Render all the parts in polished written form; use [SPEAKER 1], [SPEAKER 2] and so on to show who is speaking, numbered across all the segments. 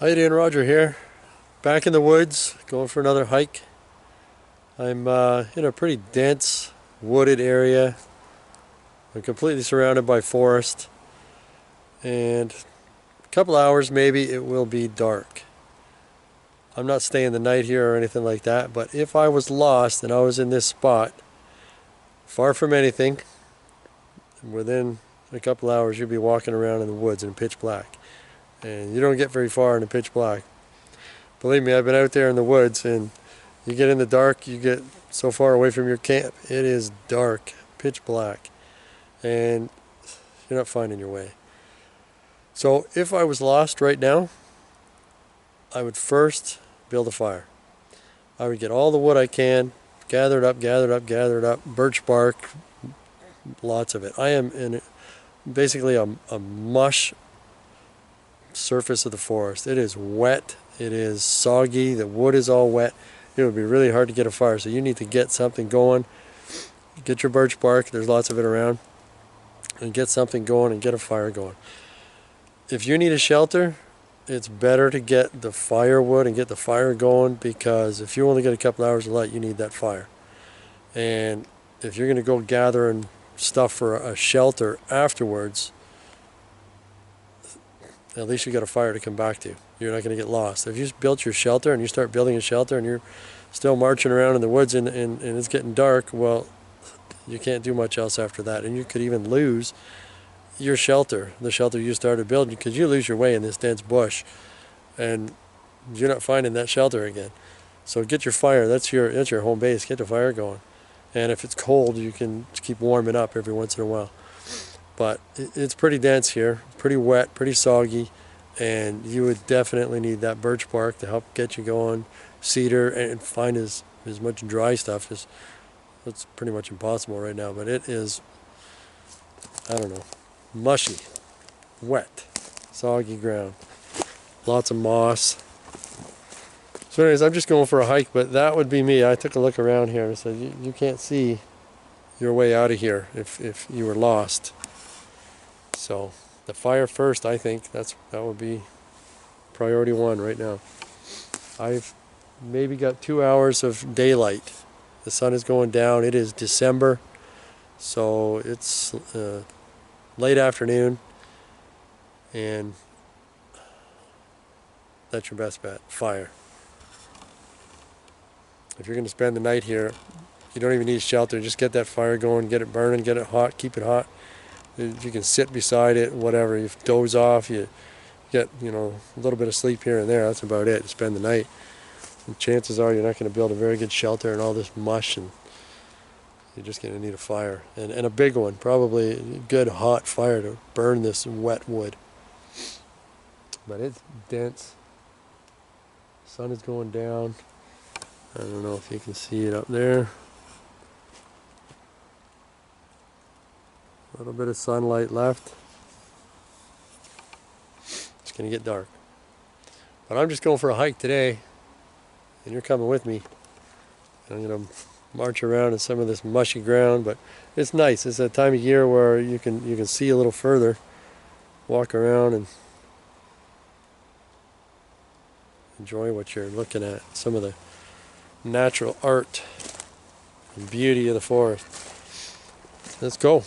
[SPEAKER 1] How you doing? Roger here. Back in the woods, going for another hike. I'm in a pretty dense, wooded area. I'm completely surrounded by forest. And a couple hours maybe it will be dark. I'm not staying the night here or anything like that, but if I was lost and I was in this spot, far from anything, within a couple hours you'd be walking around in the woods in pitch black. And you don't get very far in the pitch black. Believe me, I've been out there in the woods, and you get in the dark, you get so far away from your camp, it is dark, pitch black, and you're not finding your way. So if I was lost right now, I would first build a fire. I would get all the wood I can, gather it up, birch bark, lots of it. I am in basically a mush surface of the forest. It is wet, it is soggy, the wood is all wet. It would be really hard to get a fire, so you need to get something going. Get your birch bark, there's lots of it around, and get something going and get a fire going. If you need a shelter, it's better to get the firewood and get the fire going, because if you only get a couple hours of light, you need that fire. And if you're going to go gathering stuff for a shelter afterwards, at least you got a fire to come back to. You're not going to get lost. If you built your shelter and you start building a shelter and you're still marching around in the woods and it's getting dark, well, you can't do much else after that. And you could even lose your shelter, the shelter you started building, because you lose your way in this dense bush and you're not finding that shelter again. So get your fire. That's your home base. Get the fire going. And if it's cold, you can keep warming up every once in a while. But it's pretty dense here, pretty wet, pretty soggy, and you would definitely need that birch bark to help get you going. Cedar, and find as much dry stuff as it's pretty much impossible right now, but it is, I don't know, mushy, wet, soggy ground, lots of moss. So anyways, I'm just going for a hike, but that would be me. I took a look around here and said, you can't see your way out of here if you were lost. So the fire first, I think that would be priority one right now. I've maybe got 2 hours of daylight. The sun is going down. It is December, so it's late afternoon, and that's your best bet, fire. If you're going to spend the night here, you don't even need shelter. Just get that fire going, get it burning, get it hot, keep it hot. If you can sit beside it, whatever, you doze off, you get, a little bit of sleep here and there, that's about it, to spend the night. And chances are you're not going to build a very good shelter in all this mush, and you're just going to need a fire. And a big one, probably a good hot fire to burn this wet wood. But it's dense. Sun is going down. I don't know if you can see it up there. A little bit of sunlight left. It's going to get dark. But I'm just going for a hike today, and you're coming with me. I'm going to march around in some of this mushy ground, but it's nice. It's that time of year where you can see a little further, walk around and enjoy what you're looking at. Some of the natural art and beauty of the forest. Let's go.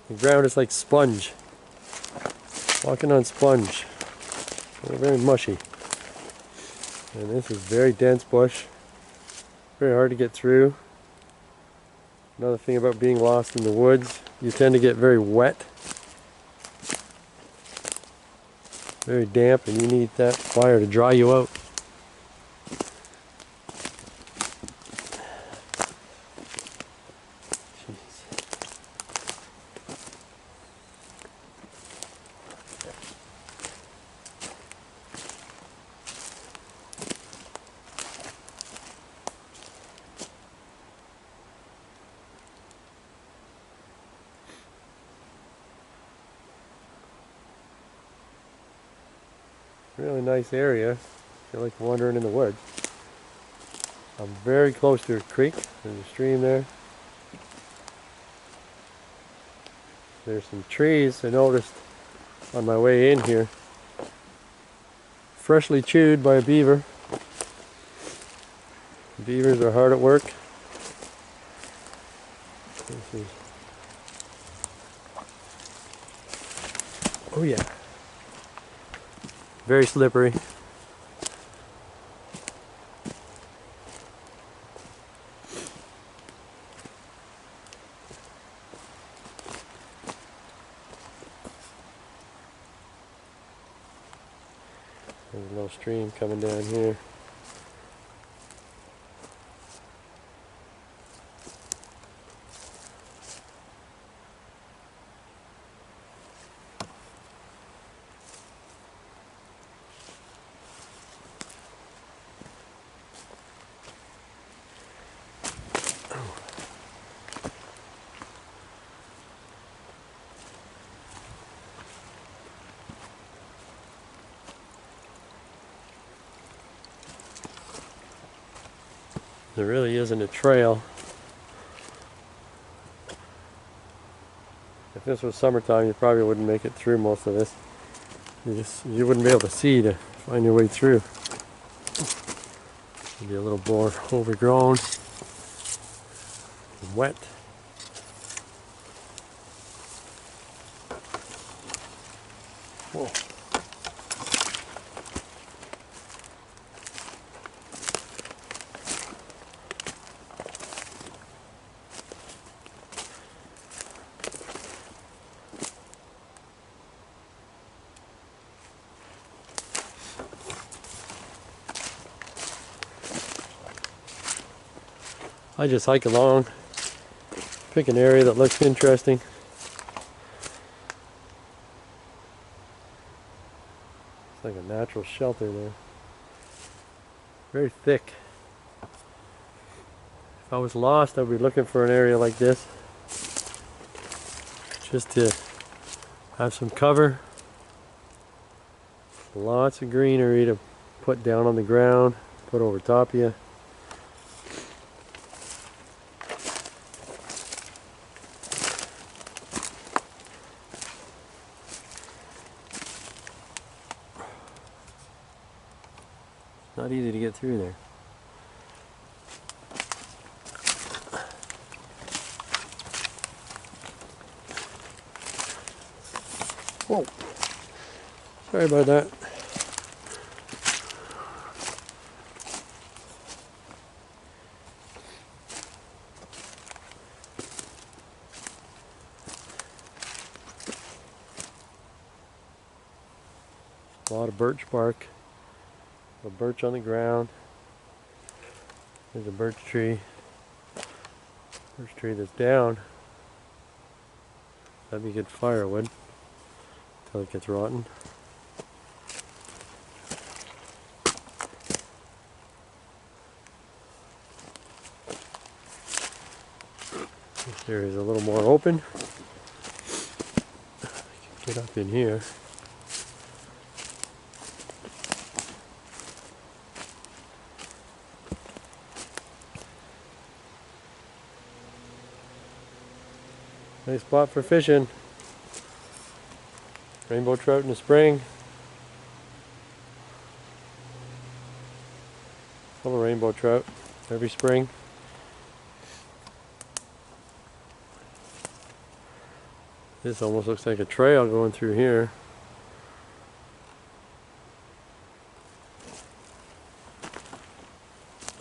[SPEAKER 1] The ground is like sponge. Walking on sponge. They're very mushy. And this is very dense bush. Very hard to get through. Another thing about being lost in the woods, you tend to get very wet. Very damp, and you need that fire to dry you out. Really nice area. I feel like wandering in the woods. I'm very close to a creek. There's a stream there. There's some trees I noticed on my way in here. Freshly chewed by a beaver. Beavers are hard at work. This is, oh yeah, very slippery. There's a little stream coming down here. There really isn't a trail. If this was summertime, you probably wouldn't make it through most of this. You wouldn't be able to see to find your way through. It'd be a little more overgrown and wet. Whoa. I just hike along, pick an area that looks interesting. It's like a natural shelter there. Very thick. If I was lost, I'd be looking for an area like this, just to have some cover. Lots of greenery to put down on the ground, put over top of you. Not easy to get through there. Whoa. Sorry about that. A lot of birch bark. A birch on the ground. There's a birch tree. Birch tree that's down. That'd be good firewood until it gets rotten. This area is a little more open. I can get up in here. Nice spot for fishing. Rainbow trout in the spring. Full of rainbow trout every spring. This almost looks like a trail going through here.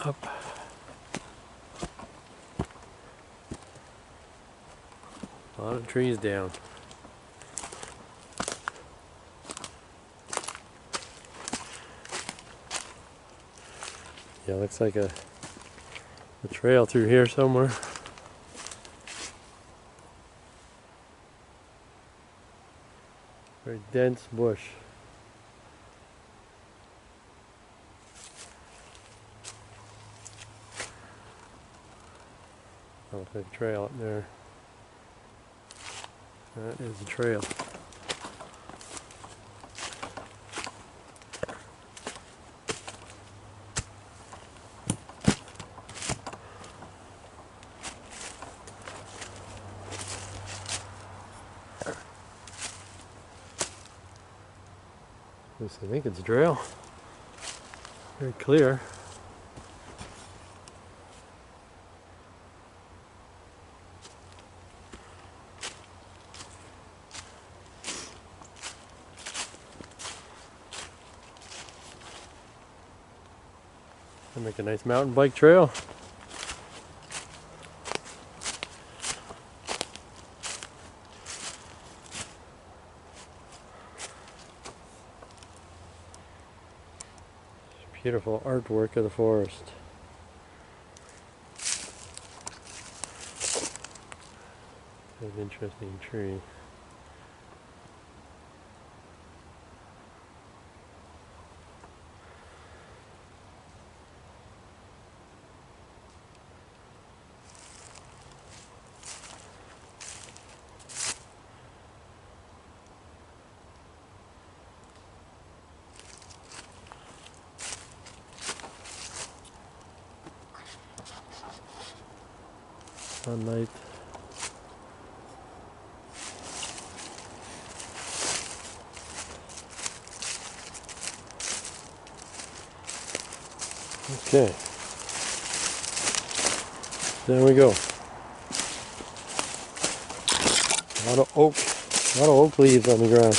[SPEAKER 1] Up. A lot of trees down. Yeah, looks like a trail through here somewhere. Very dense bush. Oh, looks like a trail up there. That is the trail. I think it's trail. Very clear. It'll make a nice mountain bike trail. Beautiful artwork of the forest. An interesting tree. Sunlight. Okay. There we go. A lot of oak leaves on the ground.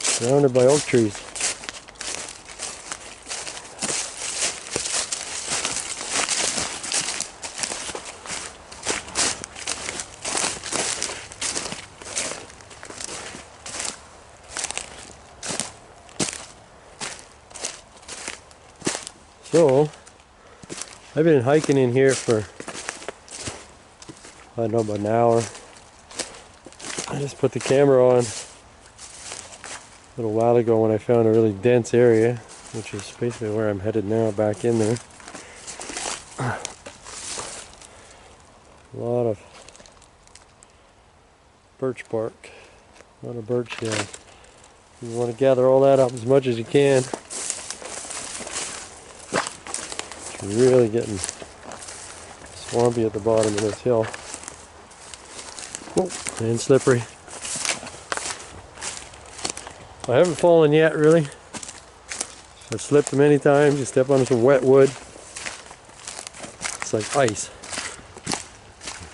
[SPEAKER 1] Surrounded by oak trees. So, I've been hiking in here for, I don't know, about an hour. I just put the camera on a little while ago when I found a really dense area, which is basically where I'm headed now, back in there. A lot of birch bark, a lot of birch down. You want to gather all that up as much as you can. Really getting swampy at the bottom of this hill. Oh, and slippery. I haven't fallen yet, really. I've slipped many times. You step on some wet wood. It's like ice.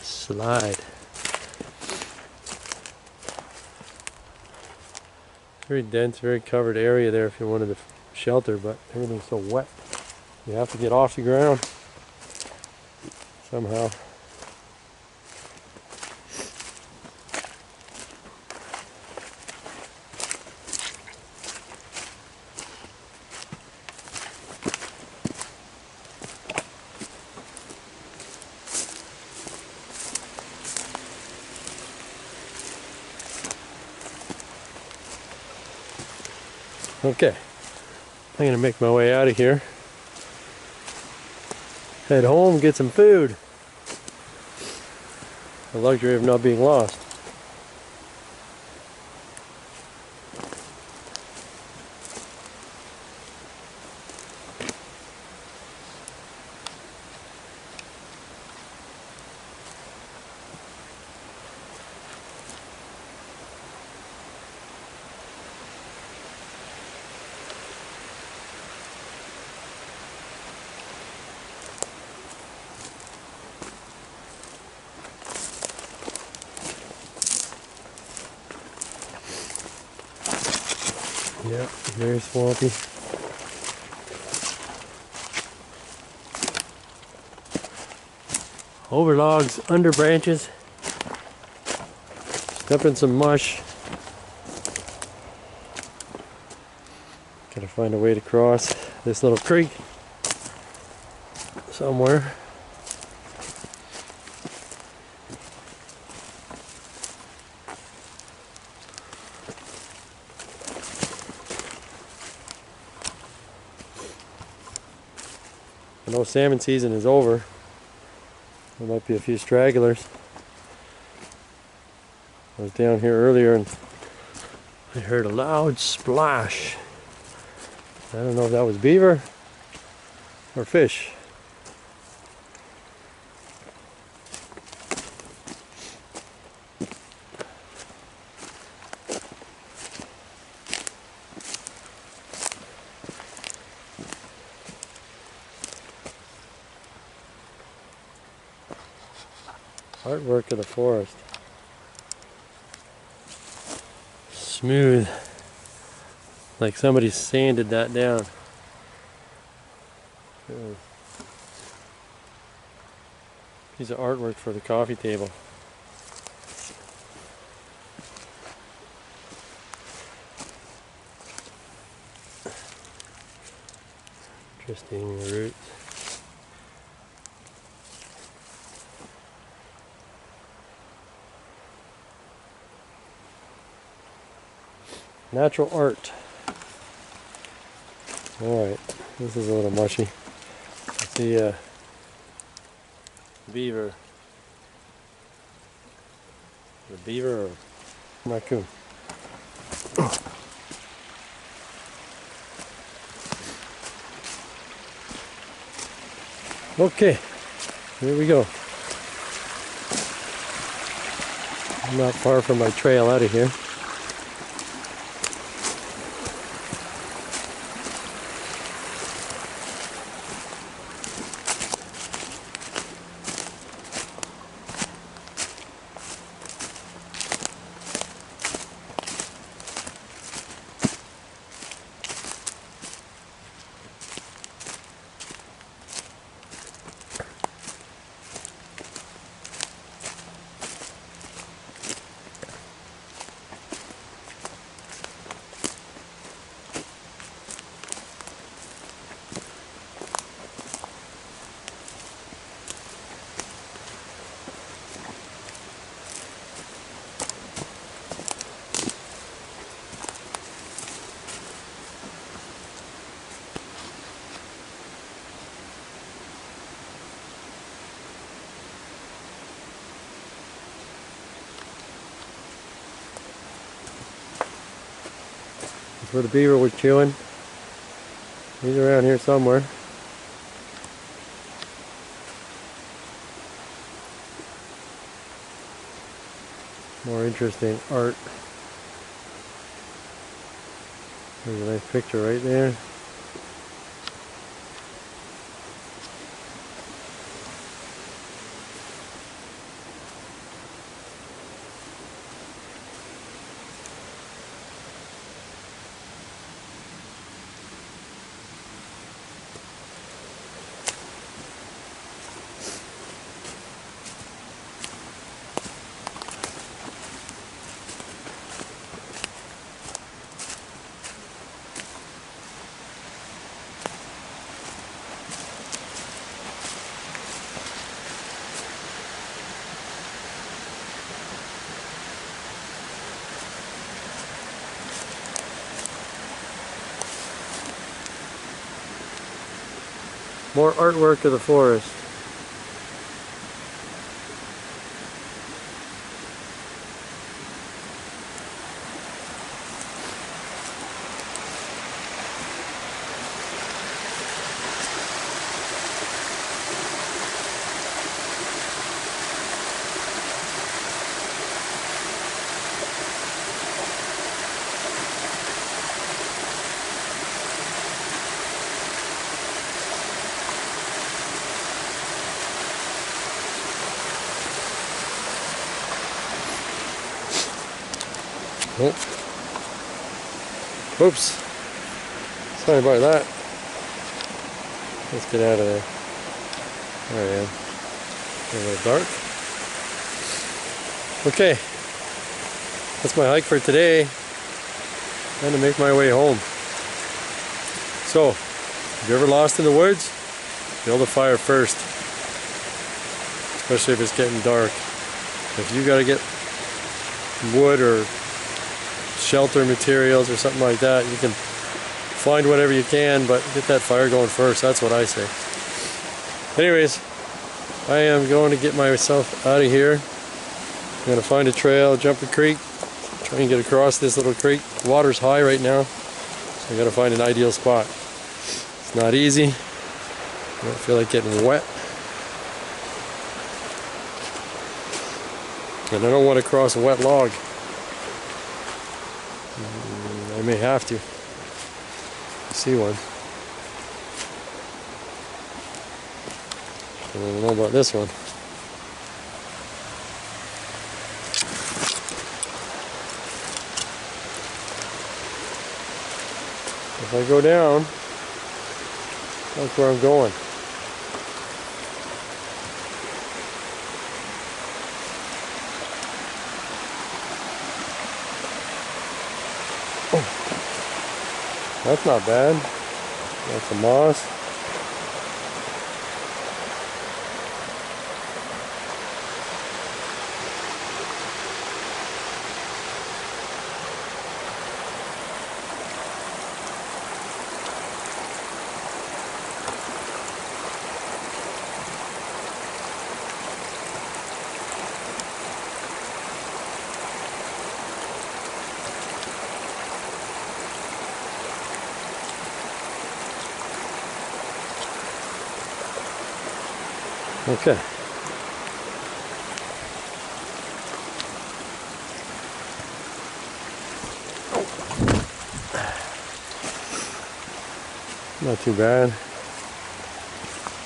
[SPEAKER 1] Slide. Very dense, very covered area there if you wanted to shelter, but everything's so wet. You have to get off the ground somehow. Okay, I'm going to make my way out of here. Head home, get some food. The luxury of not being lost. Yeah, very swampy. Over logs, under branches. Step in some mush. Gotta find a way to cross this little creek somewhere. I know salmon season is over. There might be a few stragglers. I was down here earlier and I heard a loud splash. I don't know if that was beaver or fish. Artwork of the forest. Smooth. Like somebody sanded that down. Piece of artwork for the coffee table. Interesting roots. Natural art. Alright, this is a little mushy. Let's see, beaver. The beaver or raccoon? Okay, here we go. I'm not far from my trail out of here. That's where the beaver was chewing. He's around here somewhere. More interesting art. There's a nice picture right there. More artwork of the forest. Oh. Oops. Sorry about that. Let's get out of there. There I am. A little dark. Okay. That's my hike for today. Time to make my way home. So, if you're ever lost in the woods, build a fire first. Especially if it's getting dark. If you gotta get wood or shelter materials or something like that, you can find whatever you can, but get that fire going first. That's what I say. Anyways, I am going to get myself out of here. I'm going to find a trail, jump a creek, try and get across this little creek. The water's high right now, so I got to find an ideal spot. It's not easy. I don't feel like getting wet. And I don't want to cross a wet log. I may have to. I see one. I don't know about this one. if I go down, that's where I'm going. Oh, that's not bad. That's some moss. Okay. Not too bad.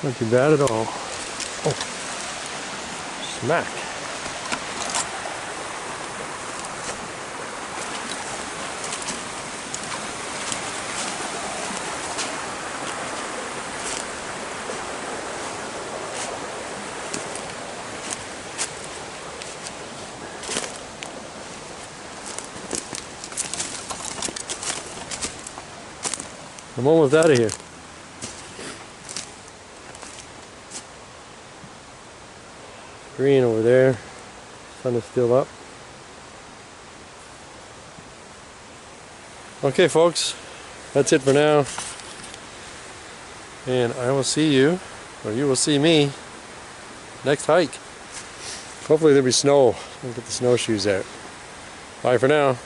[SPEAKER 1] Not too bad at all. Oh. Smack. I'm almost out of here. Green over there. Sun is still up. Okay, folks, that's it for now. And I will see you, or you will see me, next hike. Hopefully there'll be snow. I'll get the snowshoes out. Bye for now.